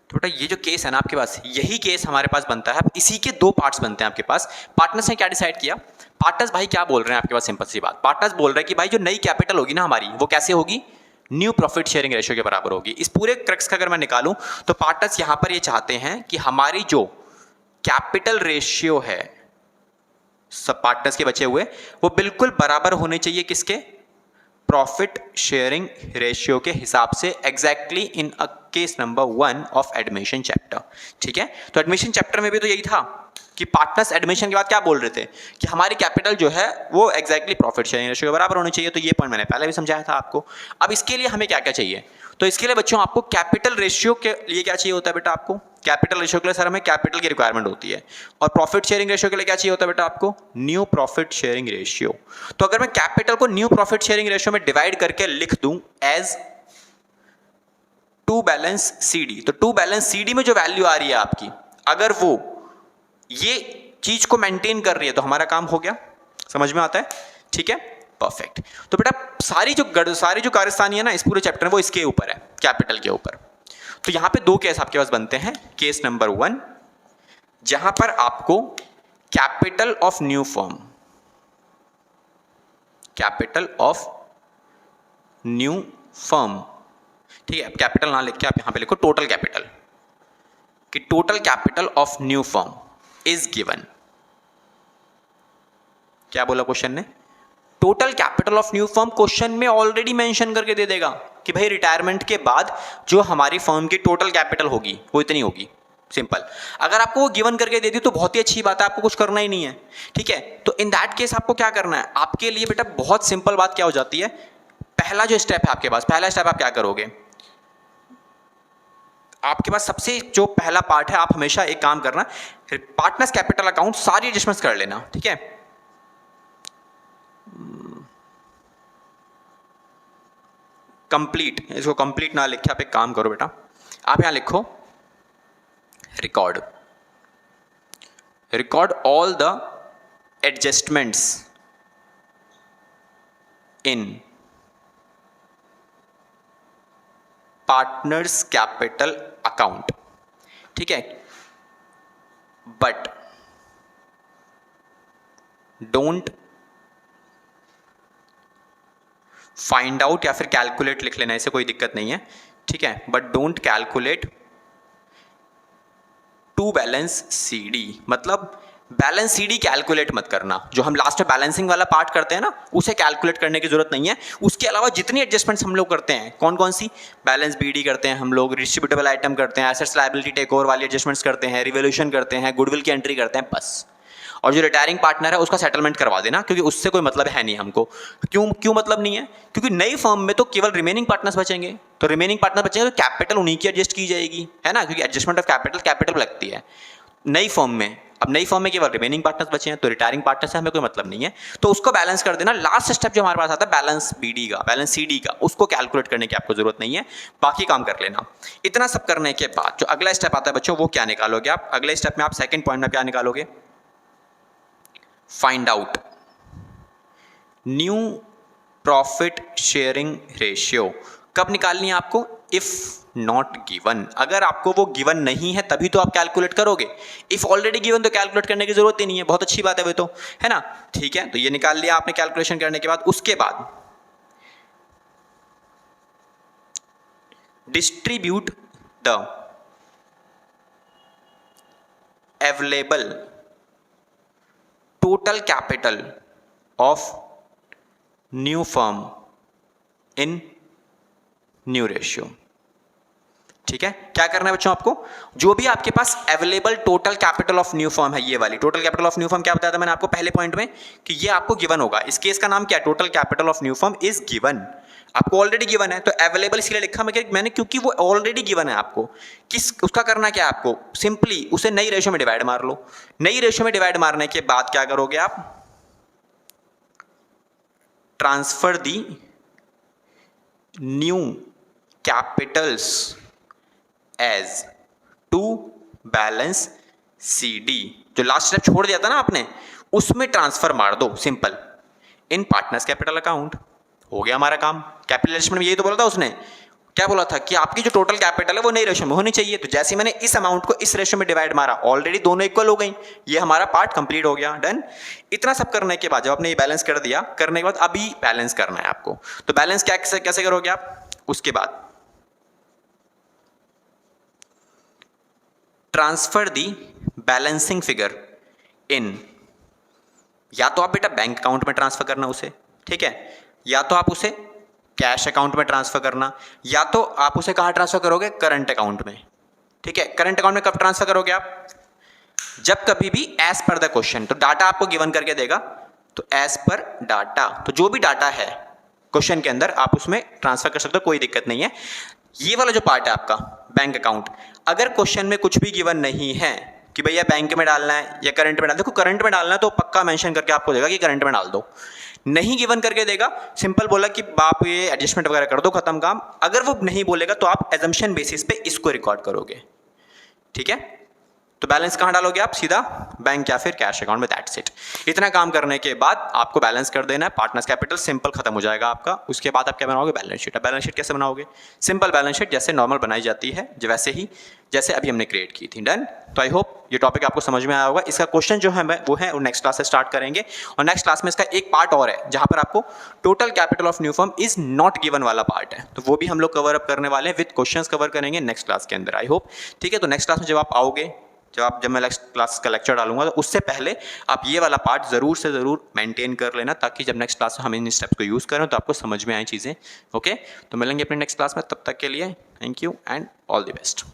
तो बेटा ये जो केस है ना आपके पास, यही केस हमारे पास बनता है। इसी के 2 पार्ट्स बनते हैं आपके पास। पार्टनर्स ने क्या डिसाइड किया, पार्टनर्स भाई क्या बोल रहे हैं आपके पास, सिंपल सी बात, पार्टनर्स बोल रहे हैं कि भाई जो नई कैपिटल होगी ना हमारी, वो कैसे होगी, न्यू प्रॉफिट शेयरिंग रेशियो के बराबर होगी। इस पूरे क्रक्स का अगर मैं निकालूं तो पार्टनर्स यहां पर ये चाहते हैं कि हमारी जो कैपिटल रेशियो है सब पार्टनर्स के बचे हुए, वो बिल्कुल बराबर होने चाहिए किसके, प्रॉफिट शेयरिंग रेशियो के हिसाब से, exactly in a case number 1 of admission chapter. ठीक है, तो एडमिशन चैप्टर में भी तो यही था कि पार्टनर्स एडमिशन के बाद क्या बोल रहे थे कि हमारी कैपिटल जो है वो एग्जैक्टली प्रॉफिट शेयरिंग रेशियो के बराबर होनी चाहिए। तो ये पॉइंट मैंने पहले भी समझाया था आपको। अब इसके लिए हमें क्या क्या चाहिए, तो इसके लिए बच्चों आपको कैपिटल रेशियो के लिए क्या चाहिए होता है बेटा, आपको कैपिटल रेशियो के लिए सर हमें कैपिटल की रिक्वायरमेंट होती है, और प्रॉफिट शेयरिंग रेशियो के लिए क्या चाहिए होता है बेटा आपको, न्यू प्रॉफिट शेयरिंग रेशियो। तो अगर मैं कैपिटल को न्यू प्रॉफिट शेयरिंग रेशियो में डिवाइड करके लिख दूं एज टू बैलेंस सीडी, तो टू बैलेंस सीडी में जो वैल्यू आ रही है आपकी, अगर वो ये चीज को मेंटेन कर रही है तो हमारा काम हो गया। समझ में आता है, ठीक है, परफेक्ट। तो बेटा सारी जो कारस्तानी है ना इस पूरे चैप्टर में वो इसके ऊपर है, कैपिटल के ऊपर। तो यहां पे 2 केस आपके पास बनते हैं। केस नंबर 1 जहां पर आपको capital of new firm, capital of new firm, ठीक है, कैपिटल ना लिख के आप यहां पे लिखो टोटल कैपिटल, कि total capital of new firm is given. क्या बोला क्वेश्चन ने, total capital of new firm question में ऑलरेडी मेंशन करके दे देगा कि भाई रिटायरमेंट के बाद जो हमारी फर्म की टोटल कैपिटल होगी वो इतनी होगी। सिंपल, अगर आपको वो गिवन करके दे दी तो बहुत ही अच्छी बात है, आपको कुछ करना ही नहीं है। ठीक है, तो इन दैट केस आपको क्या करना है, आपके लिए बेटा बहुत सिंपल बात क्या हो जाती है, पहला जो स्टेप है आपके पास, पहला स्टेप आप क्या करोगे, आपके पास सबसे जो पहला पार्ट है, आप हमेशा एक काम करना, पार्टनर्स कैपिटल अकाउंट सारी एडजस्टमेंट्स कर लेना। ठीक है, कंप्लीट, इसको कंप्लीट ना लिख के आप एक काम करो बेटा, आप यहाँ लिखो record all the adjustments in partners capital account, ठीक है, बट डोंट फाइंड आउट, या फिर कैलकुलेट लिख लेना, ऐसे कोई दिक्कत नहीं है, ठीक है, but don't calculate to balance CD, मतलब बैलेंस सीडी कैलकुलेट मत करना, जो हम लास्ट में बैलेंसिंग वाला पार्ट करते हैं ना, उसे कैलकुलेट करने की जरूरत नहीं है। उसके अलावा जितनी एडजस्टमेंट्स हम लोग करते हैं, कौन कौन सी, बैलेंस बीडी करते हैं हम लोग, डिस्ट्रीब्यूटेबल आइटम करते हैं, एसेट्स लायबिलिटी टेक ओवर वाली एडजस्टमेंट्स करते हैं, रिवोल्यूशन करते हैं, गुडविल की एंट्री करते हैं, बस। और जो रिटायरिंग पार्टनर है उसका सेटलमेंट करवा देना, क्योंकि उससे कोई मतलब है नहीं हमको। क्यों मतलब नहीं है? क्योंकि नई फर्म में तो केवल रिमेनिंग पार्टनर्स बचेंगे, तो रिमेनिंग पार्टनर बचेंगे तो कैपिटल उन्हीं की एडजस्ट की जाएगी, है ना, क्योंकि एडजस्टमेंट ऑफ कैपिटल लगती है नई फर्म में। अब नई फर्म में केवल रिमेनिंग पार्टनर्स बचे हैं, तो रिटायरिंग पार्टनर से हमें कोई मतलब नहीं है, तो उसको बैलेंस कर देना। लास्ट स्टेप जो हमारे पास आता है बैलेंस बीडी का, बैलेंस सीडी का, उसको कैलकुलेट करने की आपको जरूरत नहीं है, बाकी काम कर लेना। इतना सब करने के बाद जो अगला स्टेप आता है बच्चों, वो क्या निकालोगे आप? अगले स्टेप में आप सेकंड पॉइंट में क्या निकालोगे? Find out new profit sharing ratio. कब निकालनी है आपको? इफ नॉट गिवन, अगर आपको वो गिवन नहीं है तभी तो आप कैलकुलेट करोगे। इफ ऑलरेडी गिवन तो कैलकुलेट करने की जरूरत ही नहीं है, बहुत अच्छी बात है वो तो, है ना, ठीक है। तो ये निकाल लिया आपने कैलकुलेशन करने के बाद। उसके बाद distribute the available total capital of new firm in new ratio, ठीक है। क्या करना है बच्चों आपको? जो भी आपके पास available total capital of new firm है, ये वाली total capital of new firm, क्या बताया था मैंने आपको पहले पॉइंट में कि ये आपको गिवन होगा। इस केस का नाम क्या है? Total capital of new firm is given, आपको ऑलरेडी गिवन है, तो अवेलेबल इसलिए लिखा मैंने क्योंकि वो ऑलरेडी गिवन है आपको। उसका करना क्या है आपको? सिंपली उसे नई रेशियो में डिवाइड मार लो। नई रेशियो में डिवाइड मारने के बाद क्या करोगे आप? Transfer the new capitals as to balance CD, जो लास्ट स्टेप छोड़ दिया था ना आपने, उसमें ट्रांसफर मार दो simple in partners capital account. हो गया हमारा काम। कैपिटल एडजस्टमेंट में यही तो बोला था उसने, क्या बोला था कि आपकी जो टोटल कैपिटल है वो नई रेशियो में होनी चाहिए। तो जैसे मैंने इस अमाउंट को इस रेशियो में डिवाइड मारा, ऑलरेडी दोनों इक्वल हो गई, ये हमारा पार्ट कंप्लीट हो गया, डन। इतना सब करने के बाद जब आपने ये बैलेंस कर दिया, करने के बाद अभी बैलेंस करना है आपको। तो बैलेंस कैसे करोगे आप? उसके बाद transfer the balancing figure in, या तो आप बेटा बैंक अकाउंट में ट्रांसफर करना उसे, ठीक है, या तो आप उसे कैश अकाउंट में ट्रांसफर करना, या तो आप उसे कहां ट्रांसफर करोगे? करंट अकाउंट में, ठीक है। करंट अकाउंट में कब ट्रांसफर करोगे आप? जब कभी भी एज पर द क्वेश्चन, तो डाटा आपको गिवन करके देगा, तो एज पर डाटा, तो जो भी डाटा है क्वेश्चन के अंदर आप उसमें ट्रांसफर कर सकते हो, कोई दिक्कत नहीं है। ये वाला जो पार्ट है आपका बैंक अकाउंट, अगर क्वेश्चन में कुछ भी गिवन नहीं है कि भैया बैंक में डालना है या करंट में डालना, देखो करंट में डालना है तो पक्का मेंशन करके आपको देगा कि करंट में डाल दो। नहीं गिवन करके देगा, सिंपल बोला कि आप ये एडजस्टमेंट वगैरह कर दो, खत्म काम। अगर वो नहीं बोलेगा तो आप एजम्पशन बेसिस पे इसको रिकॉर्ड करोगे, ठीक है। तो बैलेंस कहां डालोगे आप? सीधा बैंक या फिर कैश अकाउंट में, दैट्स इट। इतना काम करने के बाद आपको बैलेंस कर देना है, पार्टनर्स कैपिटल सिंपल खत्म हो जाएगा आपका। उसके बाद आप क्या बनाओगे? Balance sheet. बैलेंस शीट कैसे बनाओगे? सिंपल बैलेंस शीट जैसे नॉर्मल बनाई जाती है, वैसे ही जैसे अभी हमने क्रिएट की थी, डन। तो आई होप ये टॉपिक आपको समझ में आया होगा। इसका क्वेश्चन जो है वो है नेक्स्ट क्लास से स्टार्ट करेंगे, और नेक्स्ट क्लास में इसका एक पार्ट और है जहां पर आपको total capital of new firm is not given वाला पार्ट है, तो वो भी हम लोग कवर अप करने वाले हैं, विद क्वेश्चंस कवर करेंगे नेक्स्ट क्लास के अंदर, आई होप, ठीक है। तो नेक्स्ट क्लास में जब आप आओगे, जब मैं नेक्स्ट क्लास का लेक्चर डालूंगा, तो उससे पहले आप ये वाला पार्ट ज़रूर से ज़रूर मेंटेन कर लेना, ताकि जब नेक्स्ट क्लास में हम इन स्टेप्स को यूज़ करें तो आपको समझ में आए चीज़ें, ओके। तो मिलेंगे अपने नेक्स्ट क्लास में, तब तक के लिए thank you and all the best.